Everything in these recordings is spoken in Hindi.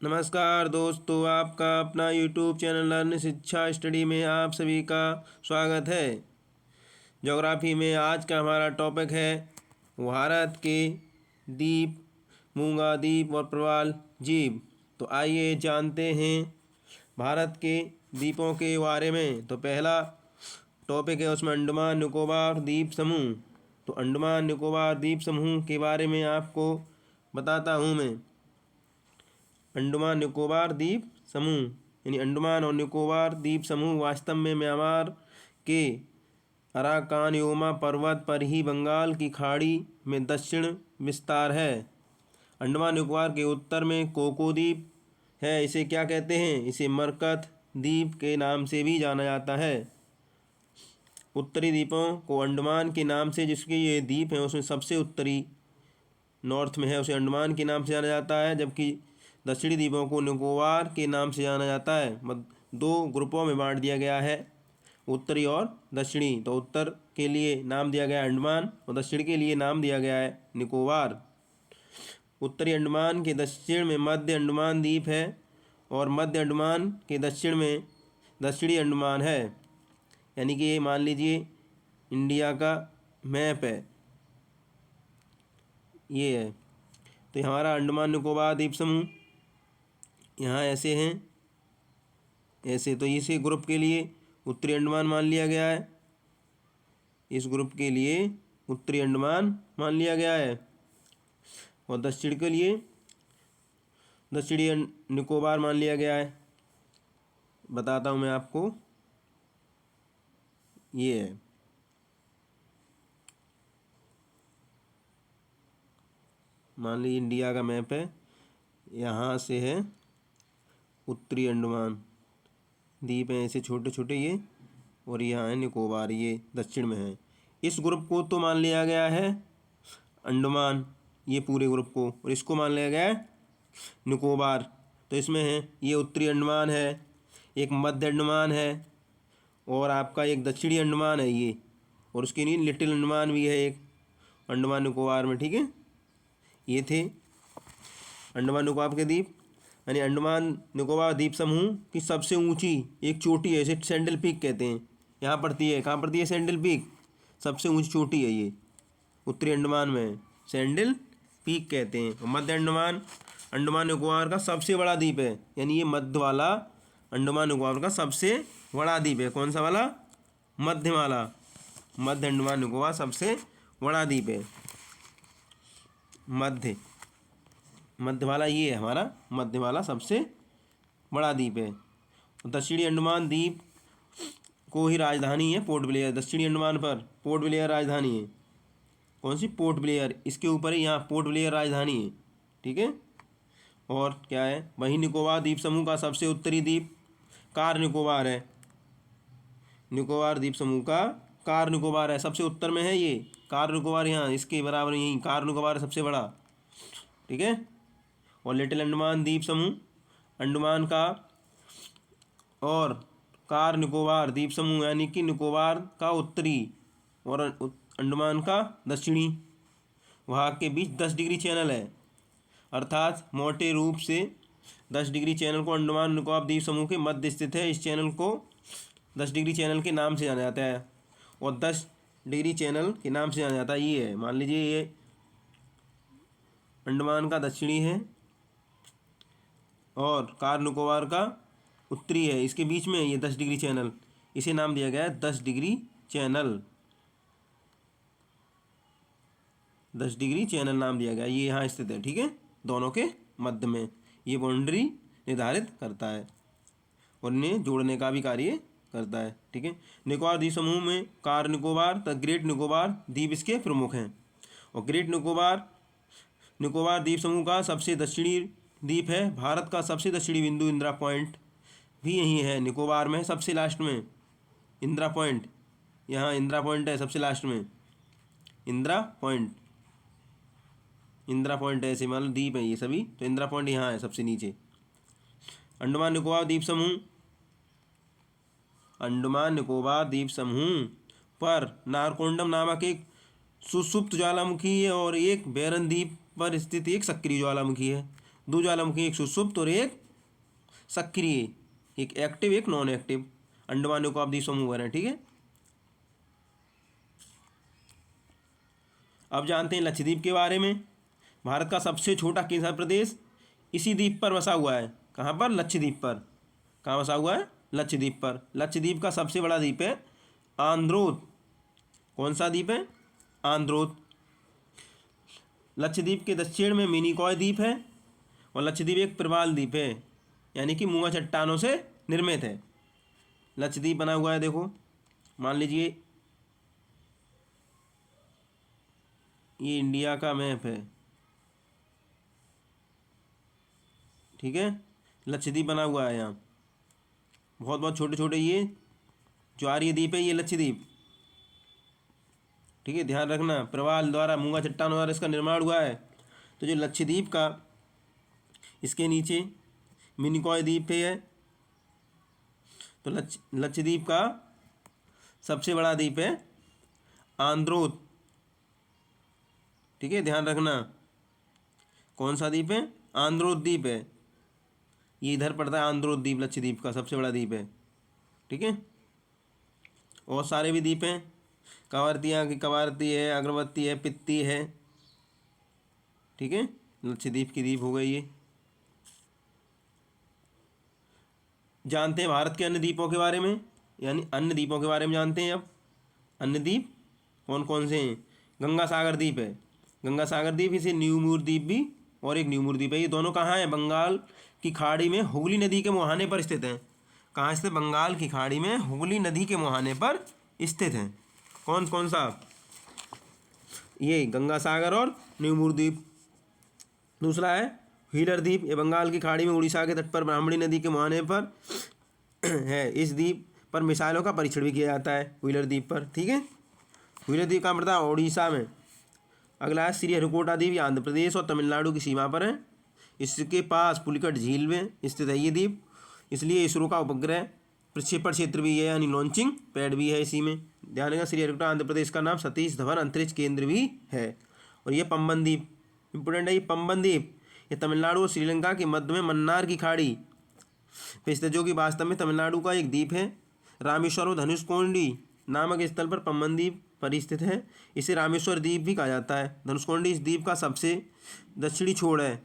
नमस्कार दोस्तों, आपका अपना यूट्यूब चैनल लर्न शिक्षा स्टडी में आप सभी का स्वागत है। ज्योग्राफी में आज का हमारा टॉपिक है भारत के द्वीप, मूंगा द्वीप और प्रवाल जीव। तो आइए जानते हैं भारत के द्वीपों के बारे में। तो पहला टॉपिक है उसमें अंडमान निकोबार द्वीप समूह। तो अंडमान निकोबार द्वीप समूह के बारे में आपको बताता हूँ मैं। अंडमान निकोबार द्वीप समूह यानी अंडमान और निकोबार द्वीप समूह वास्तव में म्यांमार के अराकानयोमा पर्वत पर ही बंगाल की खाड़ी में दक्षिण विस्तार है। अंडमान निकोबार के उत्तर में कोको द्वीप है। इसे क्या कहते हैं? इसे मरकत द्वीप के नाम से भी जाना जाता है। उत्तरी द्वीपों को अंडमान के नाम से, जिसके ये द्वीप हैं उसमें सबसे उत्तरी नॉर्थ में है, उसे अंडमान के नाम से जाना जाता है, जबकि दक्षिणी द्वीपों को निकोबार के नाम से जाना जाता है। दो ग्रुपों में बांट दिया गया है, उत्तरी और दक्षिणी। तो उत्तर के लिए नाम दिया गया है अंडमान और दक्षिण के लिए नाम दिया गया है निकोबार। उत्तरी अंडमान के दक्षिण में मध्य अंडमान द्वीप है और मध्य अंडमान के दक्षिण में दक्षिणी अंडमान है। यानी कि ये मान लीजिए इंडिया का मैप है, ये है। तो ये हमारा अंडमान निकोबार द्वीप समूह यहाँ ऐसे हैं, ऐसे। तो इसी ग्रुप के लिए उत्तरी अंडमान मान लिया गया है, इस ग्रुप के लिए उत्तरी अंडमान मान लिया गया है। और दक्षिण के लिए दक्षिणी निकोबार मान लिया गया है। बताता हूँ मैं आपको, ये है। मान लीजिए इंडिया का मैप है, यहाँ से है उत्तरी अंडमान द्वीप हैं ऐसे छोटे छोटे ये, और यहाँ है निकोबार, ये दक्षिण में है। इस ग्रुप को तो मान लिया गया है अंडमान, ये पूरे ग्रुप को, और इसको मान लिया गया है निकोबार। तो इसमें है ये उत्तरी अंडमान है, एक मध्य अंडमान है और आपका एक दक्षिणी अंडमान है ये, और उसके लिए लिटिल अंडमान भी है एक अंडमान निकोबार में। ठीक है, ये थे अंडमान निकोबार के द्वीप। यानी अंडमान निकोबार द्वीप समूह की सबसे ऊंची एक चोटी है, इसे सैंडल पीक कहते हैं। यहाँ पड़ती है, कहाँ पड़ती है? सैंडल पीक सबसे ऊंची चोटी है, ये उत्तरी अंडमान में है, सैंडल पीक कहते हैं। और मध्य अंडमान अंडमान निकोबार का सबसे बड़ा द्वीप है, यानी ये मध्य वाला अंडमान निकोबार का सबसे बड़ा द्वीप है। कौन सा वाला? मध्य वाला। मध्य अंडमान निकोबार सबसे बड़ा द्वीप है, मध्य वाला ये है हमारा, मध्य वाला सबसे बड़ा द्वीप है। दक्षिणी अंडमान द्वीप को ही राजधानी है पोर्ट ब्लेयर। दक्षिणी अंडमान पर पोर्ट ब्लेयर राजधानी है। कौन सी? पोर्ट ब्लेयर, इसके ऊपर ही यहाँ पोर्ट ब्लेयर राजधानी है। ठीक है, और क्या है? वहीं निकोबार द्वीप समूह का सबसे उत्तरी द्वीप कार निकोबार है। निकोबार द्वीप समूह का कार निकोबार है, सबसे उत्तर में है ये कार निकोबार, यहाँ इसके बराबर यहीं कार निकोबार सबसे बड़ा। ठीक है, और लिटिल अंडमान द्वीप समूह अंडमान का और कार निकोबार द्वीप समूह यानी कि निकोबार का उत्तरी और अंडमान का दक्षिणी भाग के बीच 10 डिग्री चैनल है। अर्थात मोटे रूप से 10 डिग्री चैनल को अंडमान निकोबार द्वीप समूह के मध्य स्थित है। इस चैनल को 10 डिग्री चैनल के नाम से जाना जाता है, और 10 डिग्री चैनल के नाम से जाना जाता है। ये है, मान लीजिए ये अंडमान का दक्षिणी है और कार निकोबार का उत्तरी है, इसके बीच में ये 10 डिग्री चैनल, इसे नाम दिया गया है 10 डिग्री चैनल। 10 डिग्री चैनल नाम दिया गया, ये यहाँ स्थित है। ठीक है, दोनों के मध्य में ये बाउंड्री निर्धारित करता है और इन्हें जोड़ने का भी कार्य करता है। ठीक है, निकोबार द्वीप समूह में कार निकोबार तथा ग्रेट निकोबार द्वीप इसके प्रमुख हैं। और ग्रेट निकोबार द्वीप समूह का सबसे दक्षिणी द्वीप है। भारत का सबसे दक्षिणी बिंदु इंदिरा पॉइंट भी यहीं है, निकोबार में सबसे लास्ट में इंदिरा पॉइंट। यहाँ इंदिरा पॉइंट है सबसे लास्ट में, इंदिरा पॉइंट ऐसे मान लो द्वीप है ये सभी, तो इंदिरा पॉइंट यहाँ है सबसे नीचे। अंडमान निकोबार द्वीप समूह पर नारकोंडम नामक एक सुषुप्त ज्वालामुखी है और एक बैरन द्वीप पर स्थित एक सक्रिय ज्वालामुखी है। दो ज्वालामुखी, एक सुषुप्त और एक सक्रिय, एक एक्टिव एक नॉन एक्टिव, अंडमान निकोबार द्वीप समूह है, ठीक है। अब जानते हैं लक्षद्वीप के बारे में। भारत का सबसे छोटा केंद्र प्रदेश इसी द्वीप पर बसा हुआ है। कहाँ पर? लक्षद्वीप पर। कहाँ बसा हुआ है? लक्षद्वीप पर। लक्षद्वीप का सबसे बड़ा द्वीप है आंद्रोथ। कौन सा द्वीप है? आंद्रोथ। लक्षद्वीप के दक्षिण में मिनिकॉय द्वीप है और लक्षद्वीप एक प्रवाल द्वीप है, यानी कि मूंगा चट्टानों से निर्मित है। लक्षद्वीप बना हुआ है, देखो मान लीजिए ये इंडिया का मैप है, ठीक है। लक्षद्वीप बना हुआ है यहाँ, बहुत बहुत छोटे छोटे ये ज्वारीय द्वीप है, ये लक्षद्वीप, ठीक है। ध्यान रखना, प्रवाल द्वारा मूंगा चट्टानों द्वारा इसका निर्माण हुआ है। तो जो लक्षद्वीप का, इसके नीचे मिनिकॉय द्वीप है, तो लक्षद्वीप का सबसे बड़ा द्वीप है आंद्रोथ, ठीक है। ध्यान रखना कौन सा द्वीप है? आंद्रोथ द्वीप है, ये इधर पड़ता है आंद्रोथ द्वीप, लक्षद्वीप का सबसे बड़ा द्वीप है, ठीक है। और सारे भी द्वीप हैं, कवारतियाँ की कवारती है, अगरबत्ती है, पित्ती है, ठीक है। लक्षद्वीप की द्वीप हो गई ये। जानते हैं भारत के अन्य द्वीपों के बारे में, यानी अन्य द्वीपों के बारे में जानते हैं। अब अन्य द्वीप कौन कौन से हैं? गंगा सागर द्वीप है, गंगा सागर द्वीप, इसे न्यूमूर द्वीप भी और एक न्यूमूर द्वीप है। ये दोनों कहाँ हैं? बंगाल की खाड़ी में हुगली नदी के मुहाने पर स्थित हैं। कहाँ स्थित? बंगाल की खाड़ी में हुगली नदी के मुहाने पर स्थित हैं। कौन कौन सा? ये गंगा सागर और न्यूमूर द्वीप। दूसरा है व्हीलर द्वीप, ये बंगाल की खाड़ी में उड़ीसा के तट पर ब्राह्मणी नदी के मुहाने पर है। इस द्वीप पर मिसाइलों का परीक्षण भी किया जाता है, व्हीलर द्वीप पर, ठीक है। व्हीलर द्वीप कहाँ पड़ता है? उड़ीसा में। अगला है श्रीहरिकोटा द्वीप, ये आंध्र प्रदेश और तमिलनाडु की सीमा पर है। इसके पास पुलिकट झील में स्थित है ये द्वीप, इसलिए इसरो का उपग्रह प्रक्षेपण क्षेत्र भी है, यानी लॉन्चिंग पैड भी है इसी में। ध्यान रखना, श्रीहरिकोटा आंध्र प्रदेश का नाम सतीश धवन अंतरिक्ष केंद्र भी है। और ये पंबन द्वीप इंपोर्टेंट है। ये पंबन द्वीप ये तमिलनाडु और श्रीलंका के मध्य में मन्नार की खाड़ी पे स्थित, जो कि वास्तव में तमिलनाडु का एक द्वीप है। रामेश्वरम धनुषकोडी नामक स्थल पर पंबन द्वीप पर स्थित है। इसे रामेश्वर द्वीप भी कहा जाता है। धनुषकोडी इस द्वीप का सबसे दक्षिणी छोर है,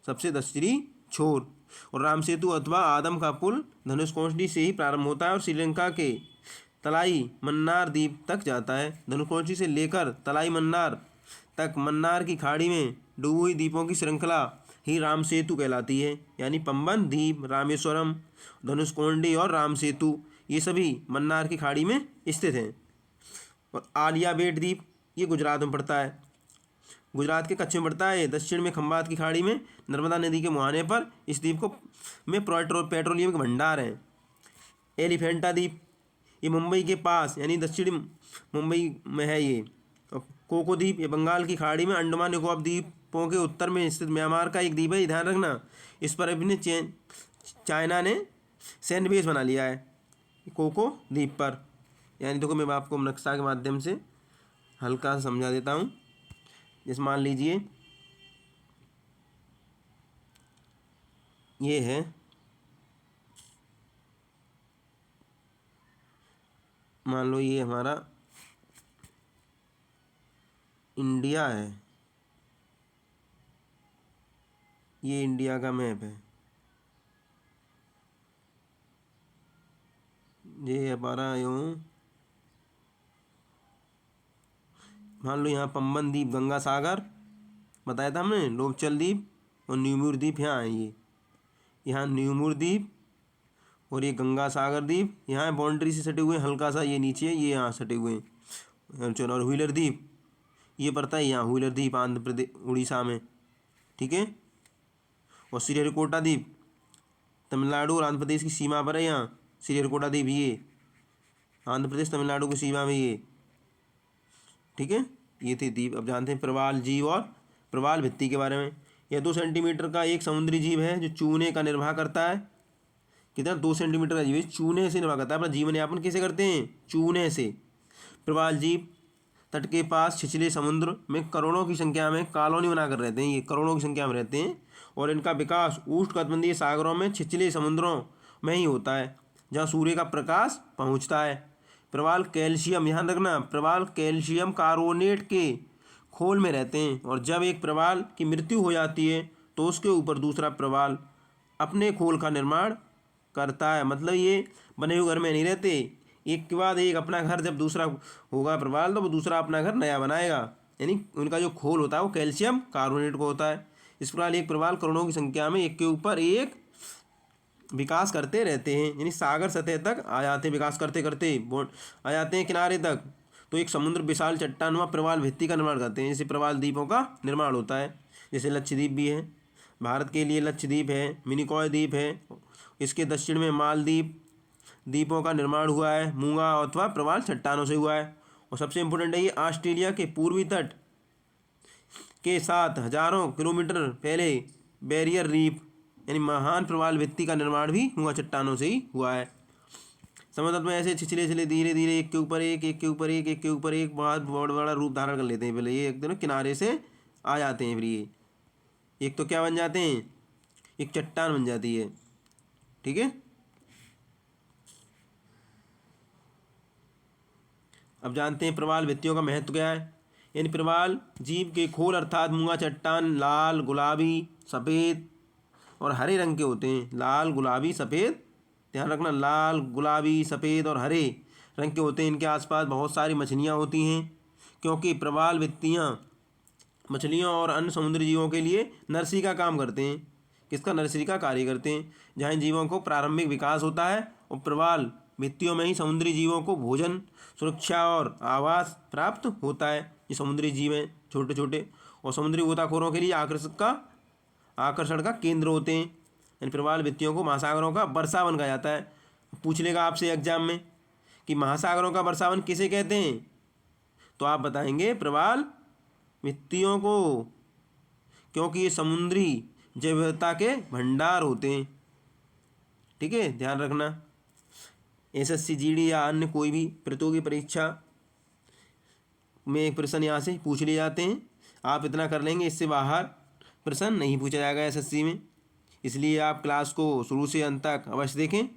सबसे दक्षिणी छोर। और राम सेतु अथवा आदम का पुल धनुषकोडी से ही प्रारंभ होता है और श्रीलंका के तलाई मन्नार द्वीप तक जाता है। धनुषकोडी से लेकर तलाई मन्नार तक मन्नार की खाड़ी में डूबी हुई द्वीपों की श्रृंखला ही राम सेतु कहलाती है। यानी पंबन द्वीप, रामेश्वरम, धनुषकोडी और राम सेतु ये सभी मन्नार की खाड़ी में स्थित हैं। और आलिया बेट द्वीप ये गुजरात में पड़ता है, गुजरात के कच्छ में पड़ता है। दक्षिण में खंबात की खाड़ी में नर्मदा नदी के मुहाने पर इस द्वीप को में पेट्रोलियम के भंडार हैं। एलिफेंटा द्वीप ये मुंबई के पास यानी दक्षिणी मुंबई में है ये। और कोको द्वीप ये बंगाल की खाड़ी में अंडमान निकोबार द्वीपों के उत्तर में स्थित म्यांमार का एक द्वीप है। ध्यान रखना, इस पर अपने चाइना ने सैन्य बेस बना लिया है कोको द्वीप पर। यानी देखो मैं आपको नक्शा के माध्यम से हल्का सा समझा देता हूँ। जैसे मान लीजिए ये है मान लो ये हमारा इंडिया है, ये इंडिया का मैप है, ये हमारा यूँ मान लो यहाँ पंबन द्वीप, गंगा सागर बताया था हमने, लोबचल द्वीप और न्यूमूर द्वीप यहाँ है। ये यहाँ न्यूमूर द्वीप और ये गंगा सागर द्वीप यहाँ बाउंड्री से सटे हुए हैं, हल्का सा ये नीचे है, ये यहाँ सटे हुए हैं। चलो, और व्हीलर द्वीप ये पड़ता है यहाँ, व्हीलर द्वीप आंध्र प्रदेश उड़ीसा में, ठीक है। और श्रीहरिकोटा द्वीप तमिलनाडु और आंध्र प्रदेश की सीमा पर है। यहाँ श्रीहरिकोटा द्वीप ये आंध्र प्रदेश तमिलनाडु की सीमा में ये, ठीक है। ये थे द्वीप। अब जानते हैं प्रवाल जीव और प्रवाल भित्ति के बारे में। यह 2 सेंटीमीटर का एक समुद्री जीव है जो चूने का निर्वाह करता है। कितना? 2 सेंटीमीटर का जीव है, चूने से निर्वाह करता है। अपना जीवन यापन कैसे करते हैं? चूने से। प्रवाल जीव तट के पास छिछले समुद्र में करोड़ों की संख्या में कॉलोनी बनाकर रहते हैं, ये करोड़ों की संख्या में रहते हैं और इनका विकास उष्णकटिबंधीय सागरों में छिछले समुद्रों में ही होता है, जहाँ सूर्य का प्रकाश पहुँचता है। प्रवाल कैल्शियम, ध्यान रखना, प्रवाल कैल्शियम कार्बोनेट के खोल में रहते हैं, और जब एक प्रवाल की मृत्यु हो जाती है तो उसके ऊपर दूसरा प्रवाल अपने खोल का निर्माण करता है। मतलब ये बने हुए घर में नहीं रहते, एक के बाद एक अपना घर, जब दूसरा होगा प्रवाल तो वो दूसरा अपना घर नया बनाएगा। यानी उनका जो खोल होता है वो कैल्शियम कार्बोनेट को होता है। इस प्रकार एक प्रवाल करोड़ों की संख्या में एक के ऊपर एक विकास करते रहते हैं, यानी सागर सतह तक आ जाते हैं, विकास करते करते आ जाते हैं किनारे तक। तो एक समुद्र विशाल चट्टानुमा प्रवाल भित्ति का निर्माण करते हैं, जैसे प्रवाल द्वीपों का निर्माण होता है। जैसे लक्षद्वीप भी है, भारत के लिए लक्षद्वीप है, मिनिकॉय द्वीप है, इसके दक्षिण में मालदीव द्वीपों का निर्माण हुआ है, मूंगा अथवा प्रवाल चट्टानों से हुआ है। और सबसे इम्पोर्टेंट है ये ऑस्ट्रेलिया के पूर्वी तट के साथ हजारों किलोमीटर पहले बैरियर रीफ यानी महान प्रवाल भित्ति का निर्माण भी मूंगा चट्टानों से ही हुआ है। समुद्र में ऐसे छिछले छिछले धीरे धीरे एक के ऊपर एक, एक के ऊपर एक, एक के ऊपर एक बहुत बड़ा रूप धारण कर लेते हैं। पहले ये एकदम किनारे से आ जाते हैं, फिर ये एक तो क्या बन जाते हैं, एक चट्टान बन जाती है। ठीक है, अब जानते हैं प्रवाल भित्तियों का महत्व क्या है। यानी प्रवाल जीव के खोल अर्थात मूंगा चट्टान लाल, गुलाबी, सफ़ेद और हरे रंग के होते हैं। लाल, गुलाबी, सफ़ेद, ध्यान रखना, लाल, गुलाबी, सफ़ेद और हरे रंग के होते हैं। इनके आसपास बहुत सारी मछलियाँ होती हैं, क्योंकि प्रवाल भित्तियाँ मछलियों और अन्य समुद्री जीवों के लिए नर्सरी का काम करते हैं। किसका? नर्सरी का कार्य करते हैं, जहाँ इन जीवों को प्रारंभिक विकास होता है और प्रवाल भित्तियों में ही समुद्री जीवों को भोजन, सुरक्षा और आवास प्राप्त होता है। ये समुद्री जीव हैं छोटे छोटे, और समुद्री गोताखोरों के लिए आकर्षण का केंद्र होते हैं। इन प्रवाल भित्तियों को महासागरों का वर्षावन कहा जाता है। पूछ लेगा आपसे एग्जाम में कि महासागरों का वर्षावन किसे कहते हैं, तो आप बताएंगे प्रवाल भित्तियों को, क्योंकि ये समुद्री जैव विविधता के भंडार होते हैं। ठीक है, ध्यान रखना। एसएससी, जीडी या अन्य कोई भी प्रतियोगी परीक्षा में एक प्रश्न यहाँ से पूछ लिए जाते हैं। आप इतना कर लेंगे, इससे बाहर प्रश्न नहीं पूछा जाएगा एसएससी में। इसलिए आप क्लास को शुरू से अंत तक अवश्य देखें।